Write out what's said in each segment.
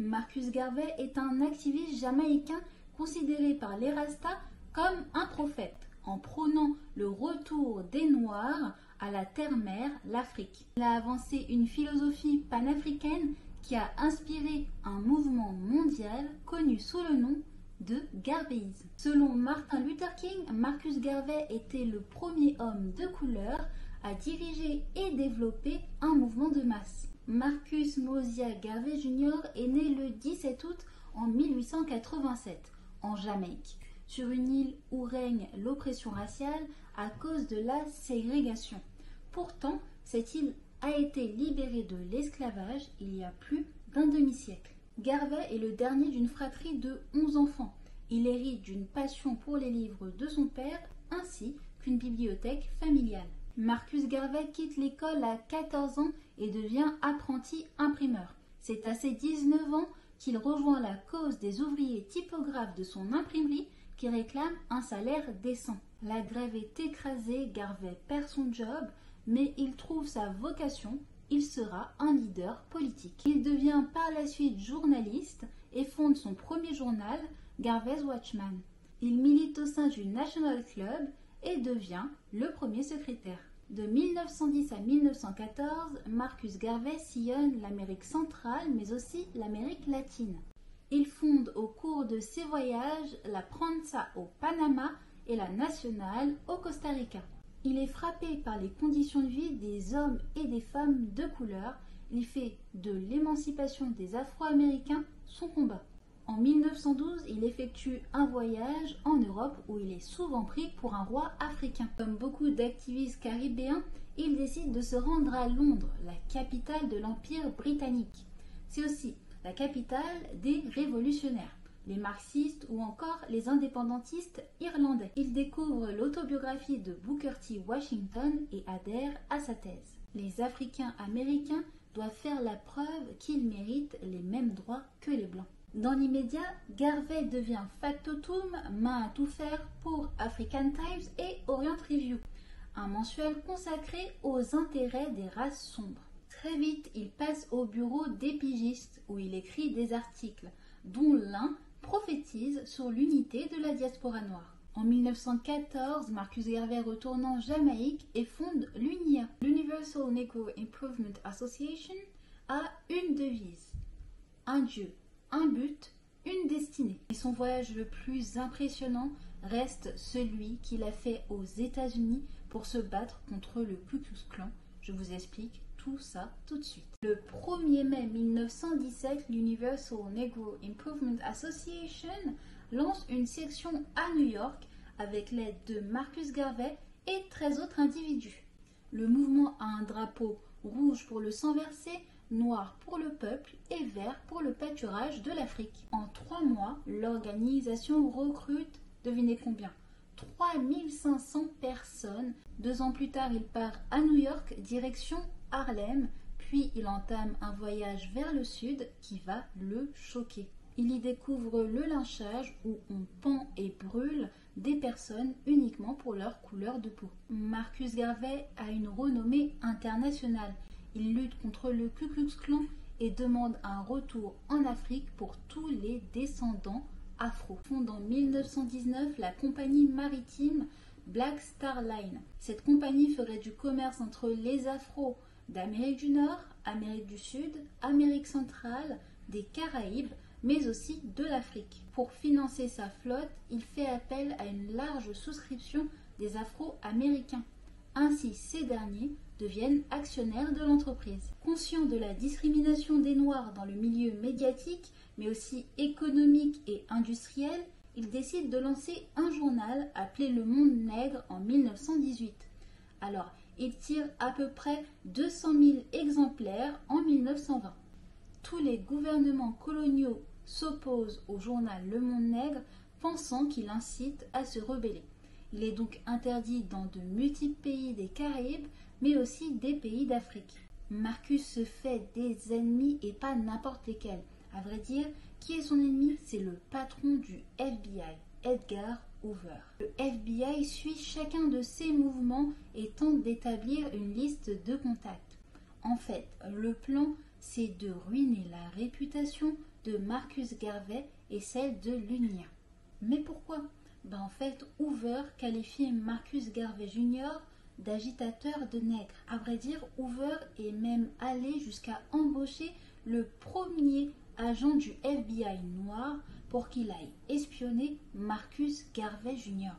Marcus Garvey est un activiste jamaïcain considéré par les Rastas comme un prophète, en prônant le retour des Noirs à la terre-mère, l'Afrique. Il a avancé une philosophie panafricaine qui a inspiré un mouvement mondial connu sous le nom de garveyisme. Selon Martin Luther King, Marcus Garvey était le premier homme de couleur à diriger et développer un mouvement de masse. Marcus Mosiah Garvey Jr. est né le 17 août en 1887 en Jamaïque, sur une île où règne l'oppression raciale à cause de la ségrégation. Pourtant, cette île a été libérée de l'esclavage il y a plus d'un demi-siècle. Garvey est le dernier d'une fratrie de 11 enfants. Il hérite d'une passion pour les livres de son père ainsi qu'une bibliothèque familiale. Marcus Garvey quitte l'école à 14 ans et devient apprenti imprimeur. C'est à ses 19 ans qu'il rejoint la cause des ouvriers typographes de son imprimerie qui réclament un salaire décent. La grève est écrasée, Garvey perd son job, mais il trouve sa vocation, il sera un leader politique. Il devient par la suite journaliste et fonde son premier journal, Garvey's Watchman. Il milite au sein du National Club et devient le premier secrétaire. De 1910 à 1914, Marcus Garvey sillonne l'Amérique centrale mais aussi l'Amérique latine. Il fonde au cours de ses voyages la Prensa au Panama et la Nacional au Costa Rica. Il est frappé par les conditions de vie des hommes et des femmes de couleur. Il fait de l'émancipation des Afro-Américains son combat. En 1912, il effectue un voyage en Europe où il est souvent pris pour un roi africain. Comme beaucoup d'activistes caribéens, il décide de se rendre à Londres, la capitale de l'Empire britannique. C'est aussi la capitale des révolutionnaires, les marxistes ou encore les indépendantistes irlandais. Il découvre l'autobiographie de Booker T. Washington et adhère à sa thèse. Les Africains américains doivent faire la preuve qu'ils méritent les mêmes droits que les Blancs. Dans l'immédiat, Garvey devient factotum, main à tout faire pour African Times et Orient Review, un mensuel consacré aux intérêts des races sombres. Très vite, il passe au bureau des pigistes où il écrit des articles, dont l'un prophétise sur l'unité de la diaspora noire. En 1914, Marcus Garvey retourne en Jamaïque et fonde l'UNIA. l'Universal Negro Improvement Association a une devise, un Dieu, un but, une destinée. Et son voyage le plus impressionnant reste celui qu'il a fait aux États-Unis pour se battre contre le Ku Klux Klan. Je vous explique tout ça tout de suite. Le 1er mai 1917, l'Universal Negro Improvement Association lance une section à New York avec l'aide de Marcus Garvey et 13 autres individus. Le mouvement a un drapeau rouge pour le sang versé, noir pour le peuple et vert pour le pâturage de l'Afrique. En 3 mois, l'organisation recrute, devinez combien, 3500 personnes. 2 ans plus tard, il part à New York, direction Harlem, puis il entame un voyage vers le sud qui va le choquer. Il y découvre le lynchage où on pend et brûle des personnes uniquement pour leur couleur de peau. Marcus Garvey a une renommée internationale. Il lutte contre le Ku Klux Klan et demande un retour en Afrique pour tous les descendants afro. Fonde en 1919 la compagnie maritime Black Star Line. Cette compagnie ferait du commerce entre les afros d'Amérique du Nord, Amérique du Sud, Amérique centrale, des Caraïbes, mais aussi de l'Afrique. Pour financer sa flotte, il fait appel à une large souscription des Afro-Américains. Ainsi, ces derniers deviennent actionnaires de l'entreprise. Conscient de la discrimination des Noirs dans le milieu médiatique, mais aussi économique et industriel, il décide de lancer un journal appelé Le Monde Nègre en 1918. Alors, il tire à peu près 200 000 exemplaires en 1920. Tous les gouvernements coloniaux s'opposent au journal Le Monde Nègre, pensant qu'il incite à se rebeller. Il est donc interdit dans de multiples pays des Caraïbes, mais aussi des pays d'Afrique. Marcus se fait des ennemis et pas n'importe lesquels. À vrai dire, qui est son ennemi? C'est le patron du FBI, Edgar Hoover. Le FBI suit chacun de ses mouvements et tente d'établir une liste de contacts. En fait, le plan, c'est de ruiner la réputation de Marcus Garvey et celle de l'UNIA. Mais pourquoi? En fait, Hoover qualifie Marcus Garvey Jr. d'agitateur de nègres. À vrai dire, Hoover est même allé jusqu'à embaucher le premier agent du FBI noir pour qu'il aille espionner Marcus Garvey Jr.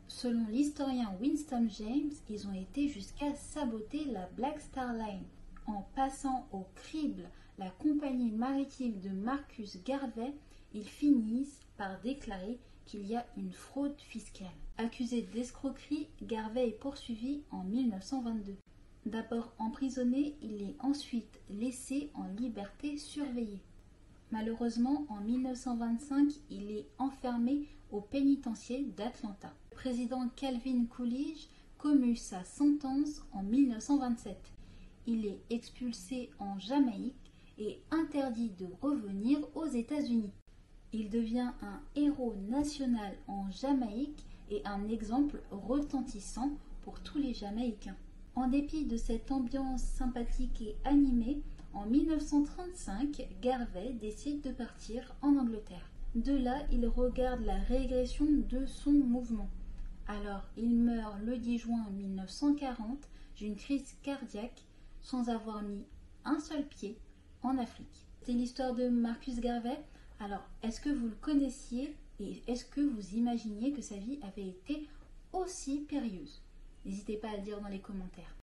Selon l'historien Winston James, ils ont été jusqu'à saboter la Black Star Line. En passant au crible la compagnie maritime de Marcus Garvey, ils finissent par déclarer qu'il y a une fraude fiscale. Accusé d'escroquerie, Garvey est poursuivi en 1922. D'abord emprisonné, il est ensuite laissé en liberté surveillée. Malheureusement, en 1925, il est enfermé au pénitencier d'Atlanta. Le président Calvin Coolidge commue sa sentence en 1927. Il est expulsé en Jamaïque et interdit de revenir aux États-Unis. Il devient un héros national en Jamaïque et un exemple retentissant pour tous les Jamaïcains. En dépit de cette ambiance sympathique et animée, en 1935, Garvey décide de partir en Angleterre. De là, il regarde la régression de son mouvement. Alors, il meurt le 10 juin 1940 d'une crise cardiaque sans avoir mis un seul pied en Afrique. C'est l'histoire de Marcus Garvey. Alors, est-ce que vous le connaissiez et est-ce que vous imaginiez que sa vie avait été aussi périlleuse? N'hésitez pas à le dire dans les commentaires.